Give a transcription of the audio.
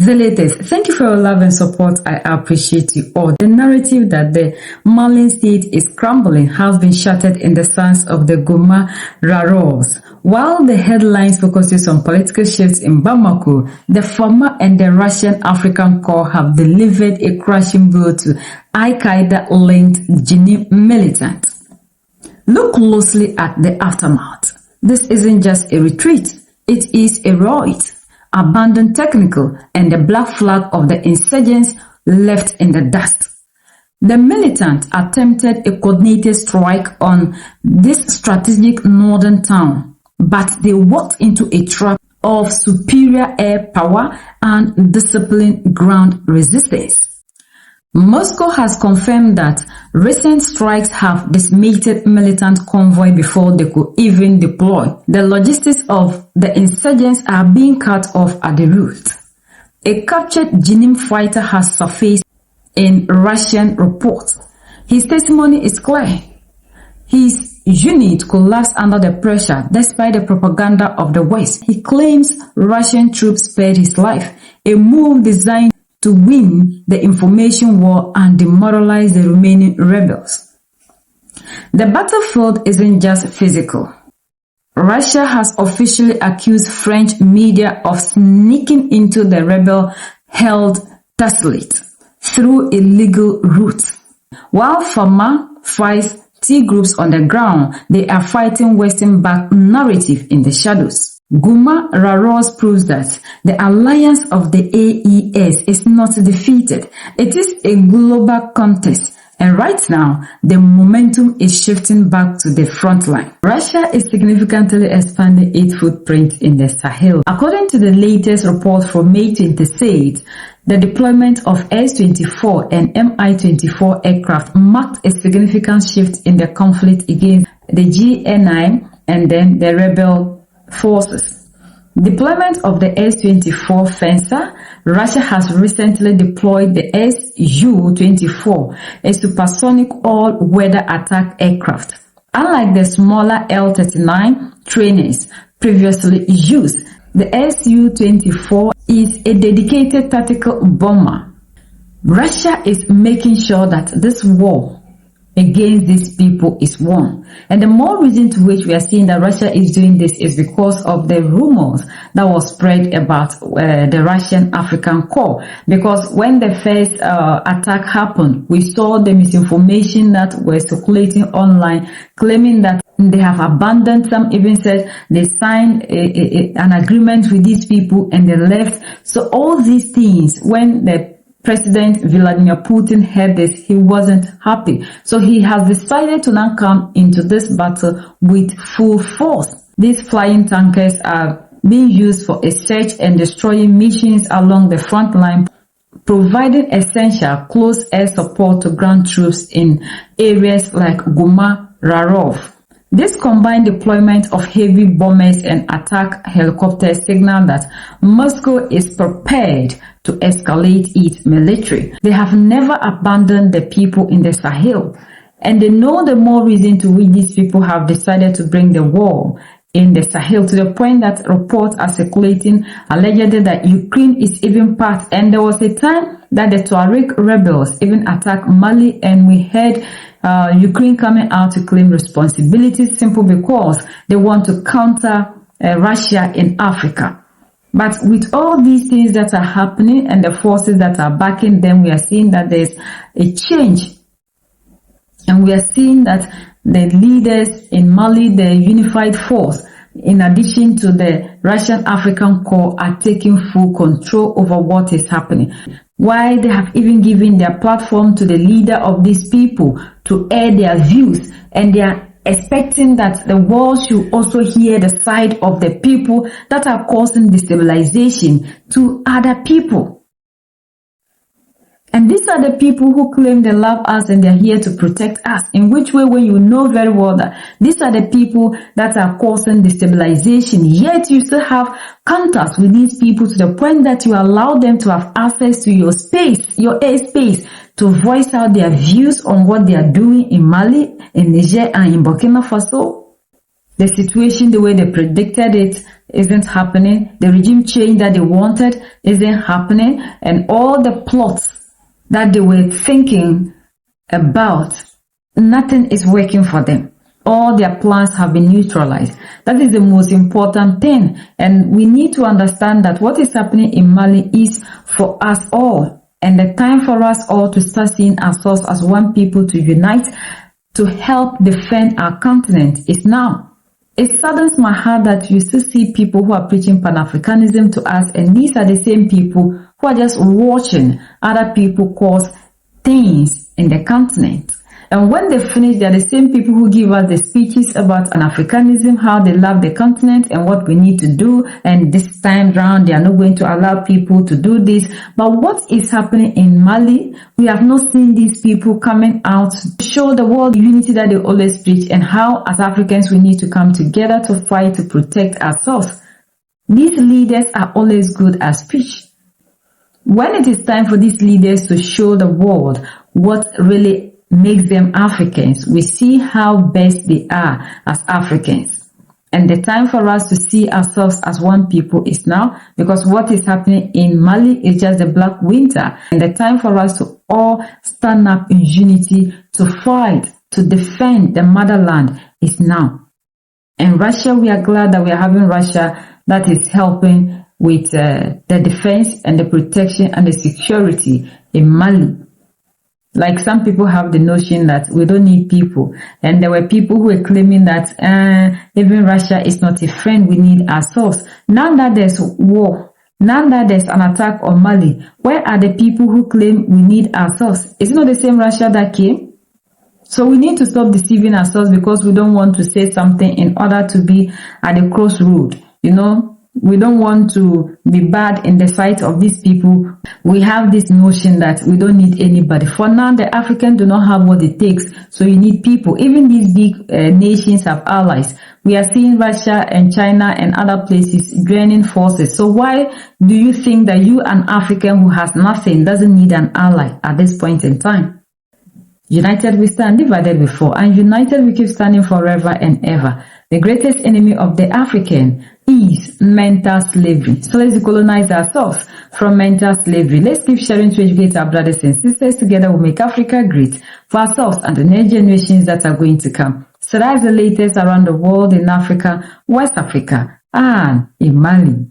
Zealots, thank you for your love and support. I appreciate you all. The narrative that the Mali state is crumbling has been shattered in the sands of the Goma Raros. While the headlines focuses on political shifts in Bamako, the former and the Russian African Corps have delivered a crushing blow to Al-Qaeda-linked Jnim militants. Look closely at the aftermath. This isn't just a retreat, it is a raid. Abandoned technical and the black flag of the insurgents left in the dust. The militants attempted a coordinated strike on this strategic northern town, but they walked into a trap of superior air power and disciplined ground resistance. Moscow has confirmed that recent strikes have decimated militant convoy before they could even deploy. The logistics of the insurgents are being cut off at the root. A captured Jnim fighter has surfaced in Russian reports. His testimony is clear. His unit collapsed under the pressure despite the propaganda of the West. He claims Russian troops spared his life, a move designed to win the information war and demoralize the remaining rebels. The battlefield isn't just physical. Russia has officially accused French media of sneaking into the rebel-held Taslit through illegal routes. While Fama fights T groups on the ground, they are fighting Western-backed narrative in the shadows. Goma Raros proves that the alliance of the AES is not defeated. It is a global contest, and right now, the momentum is shifting back to the front line. Russia is significantly expanding its footprint in the Sahel. According to the latest report from May 26, the deployment of S-24 and Mi-24 aircraft marked a significant shift in the conflict against the GNI and then the rebel forces. Deployment of the S-24 Fencer. Russia has recently deployed the Su-24, a supersonic all-weather attack aircraft. Unlike the smaller L-39 trainers previously used, the Su-24 is a dedicated tactical bomber. Russia is making sure that this war against these people is won. And the more reason to which we are seeing that Russia is doing this is because of the rumors that was spread about the Russian African Corps. Because when the first attack happened, we saw the misinformation that was circulating online, claiming that they have abandoned. Some even said they signed an agreement with these people and they left. So all these things, when the President Vladimir Putin heard this, he wasn't happy. So he has decided to now come into this battle with full force. These flying tankers are being used for a search and destroying missions along the front line, providing essential close air support to ground troops in areas like Goma Rarov. This combined deployment of heavy bombers and attack helicopters signal that Moscow is prepared to escalate its military. They have never abandoned the people in the Sahel, and they know the more reason to which these people have decided to bring the war in the Sahel, to the point that reports are circulating allegedly that Ukraine is even part. And there was a time that the Tuareg rebels even attacked Mali, and we heard Ukraine coming out to claim responsibility simply because they want to counter Russia in Africa. But with all these things that are happening and the forces that are backing them, we are seeing that there's a change. And we are seeing that the leaders in Mali, the unified force, in addition to the Russian African Corps, are taking full control over what is happening. Why they have even given their platform to the leader of these people to air their views, and they are expecting that the world should also hear the side of the people that are causing destabilization to other people. And these are the people who claim they love us and they're here to protect us. In which way, when you know very well that these are the people that are causing destabilization, yet you still have contact with these people to the point that you allow them to have access to your space, your airspace, to voice out their views on what they are doing in Mali, in Niger, and in Burkina Faso. The situation, the way they predicted it, isn't happening. The regime change that they wanted isn't happening. And all the plots that they were thinking about, nothing is working for them. All their plans have been neutralized. That is the most important thing. And we need to understand that what is happening in Mali is for us all. And the time for us all to start seeing ourselves as one people, to unite, to help defend our continent is now. It saddens my heart that you still see people who are preaching Pan-Africanism to us, and these are the same people who are just watching other people cause things in the continent. And when they finish, they are the same people who give us the speeches about Pan-Africanism, how they love the continent and what we need to do. And this time round, they are not going to allow people to do this. But what is happening in Mali? We have not seen these people coming out to show the world the unity that they always preach, and how as Africans we need to come together to fight to protect ourselves. These leaders are always good at speech. When it is time for these leaders to show the world what really makes them Africans, we see how best they are as Africans. And the time for us to see ourselves as one people is now, because what is happening in Mali is just the black winter. And the time for us to all stand up in unity to fight, to defend the motherland is now. And Russia, we are glad that we are having Russia that is helping with the defense and the protection and the security in Mali. Like some people have the notion that we don't need people. And there were people who were claiming that even Russia is not a friend, we need ourselves. Now that there's war, now that there's an attack on Mali, where are the people who claim we need ourselves? Is it not the same Russia that came? So we need to stop deceiving ourselves because we don't want to say something in order to be at the crossroad. You know, we don't want to be bad in the sight of these people. We have this notion that we don't need anybody. For now, the Africans do not have what it takes. So you need people. Even these big nations have allies. We are seeing Russia and China and other places joining forces. So why do you think that you, an African who has nothing, doesn't need an ally at this point in time? United we stand, divided we fall, and united we keep standing forever and ever. The greatest enemy of the African is mental slavery. So let's decolonize ourselves from mental slavery. Let's keep sharing to educate our brothers and sisters. Together we'll make Africa great for ourselves and the next generations that are going to come. So that's the latest around the world in Africa, West Africa, and in Mali.